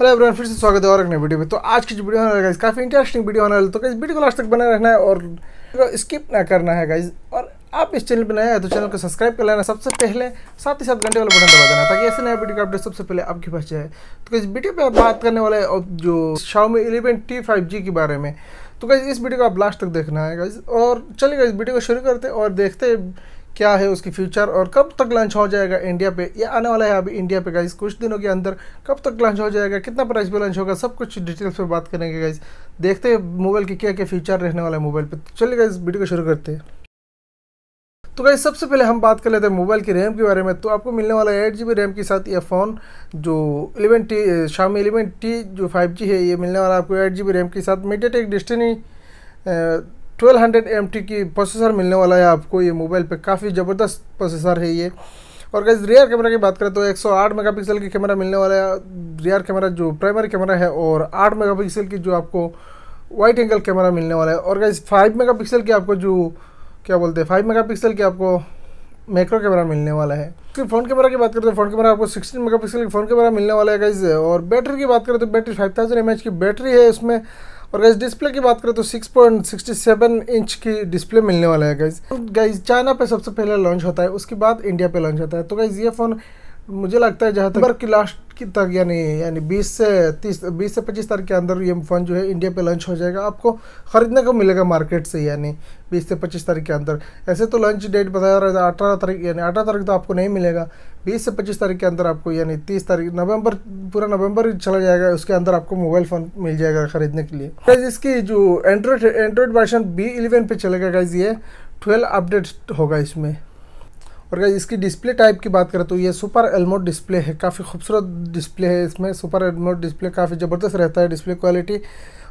Hello everyone, फिर से स्वागत है और एक नई वीडियो में। तो आज की जो वीडियो होने वाला है काफ़ी इंटरेस्टिंग वीडियो होने वाला है, तो गाइस वीडियो को लास्ट तक बने रहना है और स्किप ना करना है गाइस। और आप इस चैनल पर नए हैं तो चैनल को सब्सक्राइब कर लेना सबसे पहले, साथ ही साथ घंटे वाला बटन दबा देना ताकि ऐसे नए वीडियो का अपडेट सबसे पहले आपके पास जाए। तो इस वीडियो पे आप बात करने वाले जो Xiaomi 11T 5G के बारे में। तो गाइस इस वीडियो को आप लास्ट तक देखना है गाइस। और चलिए गाइस वीडियो को शुरू करते हैं और देखते हैं क्या है उसकी फ्यूचर और कब तक लॉन्च हो जाएगा इंडिया पे। ये आने वाला है अभी इंडिया पे गाइस कुछ दिनों के अंदर। कब तक लॉन्च हो जाएगा, कितना प्राइस पे लॉन्च होगा, सब कुछ डिटेल्स पे बात करेंगे गाइस। देखते हैं मोबाइल की क्या क्या फीचर रहने वाला है मोबाइल पे। तो चलिए गाइस वीडियो को शुरू करते हैं। तो गाइस सबसे पहले हम बात कर लेते हैं मोबाइल की रैम के बारे में। तो आपको मिलने वाला है 8GB रैम के साथ ये फ़ोन जो 11T Xiaomi 11T जो 5G है, ये मिलने वाला है आपको 8GB रैम के साथ। मीडियाटेक डेस्टिनी 1200 MT की प्रोसेसर मिलने वाला है आपको ये मोबाइल पे। काफ़ी ज़बरदस्त प्रोसेसर है ये। और गाइस रियर कैमरा की बात करें तो 108 मेगापिक्सल की कैमरा मिलने वाला है रियर कैमरा जो प्राइमरी कैमरा है, और 8 मेगापिक्सल की जो आपको वाइड एंगल कैमरा मिलने वाला है। और गाइस 5 मेगापिक्सल की आपको जो क्या बोलते हैं 5 मेगापिक्सल की आपको मैक्रो कैमरा मिलने वाला है। फिर फ़ोन कैमरा की बात करें तो फ़ोन कैमरा आपको 16 मेगापिक्सल की फ़ोन कैमरा मिलने वाला है गाइस। और बैटरी की बात करें तो बैटरी 5000 mAh की बैटरी है इसमें। और गाइस डिस्प्ले की बात करें तो 6.67 इंच की डिस्प्ले मिलने वाला है गाइस। चाइना पे सबसे पहले लॉन्च होता है, उसके बाद इंडिया पे लॉन्च होता है। तो गाइस ये फ़ोन मुझे लगता है जहाँ तक की लास्ट की तक यानी 20 से 25 तारीख के अंदर ये फ़ोन जो है इंडिया पे लॉन्च हो जाएगा। आपको ख़रीदने को मिलेगा मार्केट से, यानी 20 से 25 तारीख के अंदर। ऐसे तो लॉन्च डेट बताया रहा था 18 तारीख, यानी 18 तारीख तो आपको नहीं मिलेगा। 20 से 25 तारीख के अंदर आपको, यानी 30 तारीख नवंबर, पूरा नवंबर ही चला जाएगा, उसके अंदर आपको मोबाइल फ़ोन मिल जाएगा ख़रीदने के लिए। गाइस इसकी जो एंड्रॉयड वर्जन B11 पे चलेगा गाइस, ये 12 अपडेट होगा इसमें। और गाइस इसकी डिस्प्ले टाइप की बात करें तो ये सुपर एलमोड डिस्प्ले है, काफ़ी खूबसूरत डिस्प्ले है इसमें। सुपर एलमोड डिस्प्ले काफ़ी ज़बरदस्त रहता है डिस्प्ले क्वालिटी।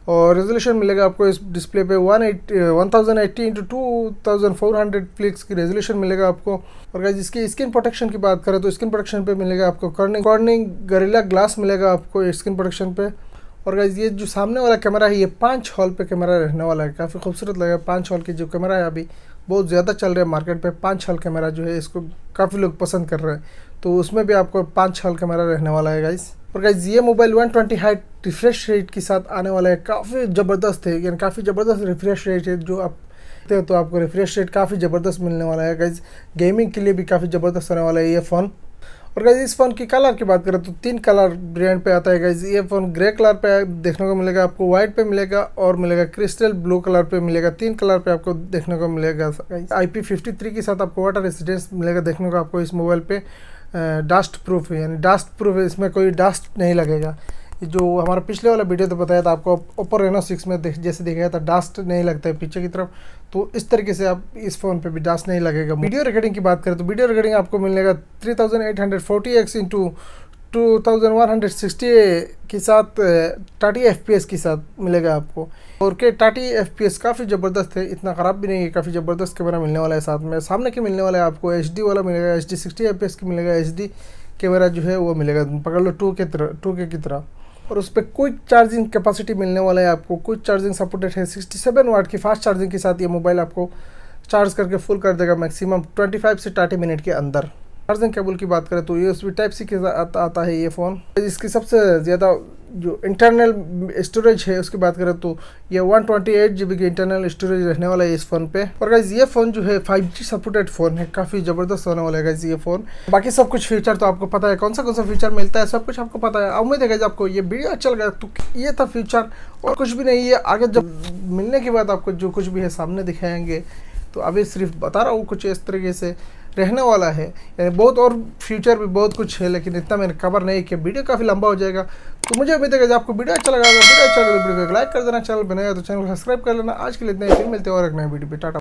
और रेजोल्यूशन मिलेगा आपको इस डिस्प्ले पे 1080 × 2400 पिक्स की रेजोल्यूशन मिलेगा आपको। और गाइस इसकी स्क्रीन प्रोटेक्शन की बात करें तो स्क्रीन प्रोटेक्शन पे मिलेगा आपको कॉर्निंग गोरिल्ला ग्लास मिलेगा आपको स्क्रीन प्रोटेक्शन पे। और गाइस ये जो सामने वाला कैमरा है ये 5 हॉल पे कैमरा रहने वाला है, काफ़ी खूबसूरत लगेगा। 5 हॉल की जो कैमरा है अभी बहुत ज़्यादा चल रहा है मार्केट पे। 5 हॉल कैमरा जो है इसको काफ़ी लोग पसंद कर रहे हैं, तो उसमें भी आपको 5 हॉल कैमरा रहने वाला है गाइस। और गाइस ये मोबाइल 120 Hz रिफ्रेश रेट के साथ आने वाला है, काफ़ी ज़बरदस्त है, यानी काफ़ी ज़बरदस्त रिफ्रेश रेट है जो आप तो आपको रिफ्रेश रेट काफ़ी ज़बरदस्त मिलने वाला है गाइस। गेमिंग के लिए भी काफ़ी ज़बरदस्त होने वाला है ये फ़ोन। और गाइस इस फ़ोन की कलर की बात करें तो 3 कलर वेरिएंट पे आता है गाइस। ये फ़ोन ग्रे कलर पे देखने को मिलेगा आपको, वाइट पे मिलेगा और मिलेगा क्रिस्टल ब्लू कलर पे मिलेगा। 3 कलर पे आपको देखने को मिलेगा गाइस। IP53 के साथ आपको वाटर रेसिस्टेंस मिलेगा देखने को आपको इस मोबाइल पे। डस्ट प्रूफ है, यानी डस्ट प्रूफ है, इसमें कोई डस्ट नहीं लगेगा। जो हमारा पिछले वाला वीडियो तो बताया था आपको, ओप्पो रेनो 6 में जैसे दिखाया था डस्ट नहीं लगता है पीछे की तरफ, तो इस तरीके से आप इस फ़ोन पे भी डस्ट नहीं लगेगा। वीडियो रिकॉर्डिंग की बात करें तो वीडियो रिकॉर्डिंग आपको मिलेगा 3840x × 2160 के साथ 30 FPS के साथ मिलेगा आपको। और के 30 FPS काफ़ी ज़बरदस्त है, इतना ख़राब भी नहीं है, काफ़ी ज़बरदस्त कैमरा मिलने वाला है साथ में। सामने के मिलने वाला है आपको HD वाला मिलेगा, HD 60 FPS की मिलेगा। HD कैमरा जो है वो मिलेगा, पकड़ लो 2K की तरह। और उस पर क्विक चार्जिंग कैपेसिटी मिलने वाला है आपको, क्विक चार्जिंग सपोर्टेड है। 67 वाट की फास्ट चार्जिंग के साथ ये मोबाइल आपको चार्ज करके फुल कर देगा मैक्सिमम 25 से 30 मिनट के अंदर। चार्जिंग केबल की बात करें तो USB Type-C के साथ आता है ये फ़ोन। इसकी सबसे ज़्यादा जो इंटरनल स्टोरेज है उसकी बात करें तो ये 128GB की इंटरनल स्टोरेज रहने वाला है इस फ़ोन पे। और गाइस ये फ़ोन जो है 5G सपोर्टेड फ़ोन है, काफ़ी ज़बरदस्त होने वाला है गाइस ये फ़ोन। बाकी सब कुछ फीचर तो आपको पता है, कौन सा फीचर मिलता है सब कुछ आपको पता है। उम्मीद है गाइस आपको ये वीडियो अच्छा लगा। तो ये था फ्यूचर और कुछ भी नहीं है। आगे जब मिलने के बाद आपको जो कुछ भी है सामने दिखाएंगे, तो अभी सिर्फ बता रहा हूँ कुछ इस तरीके से रहने वाला है, यानी बहुत और फ्यूचर भी बहुत कुछ है, लेकिन इतना मैंने कवर नहीं किया, वीडियो काफ़ी लंबा हो जाएगा। तो मुझे उम्मीद है कि आपको वीडियो अच्छा लगा, वीडियो अच्छा लगा तो वीडियो को लाइक कर देना, चैनल बनाया तो चैनल को सब्सक्राइब कर लेना। आज के लिए इतना ही, फिर मिलते हैं और एक नए वीडियो पे। टाटा।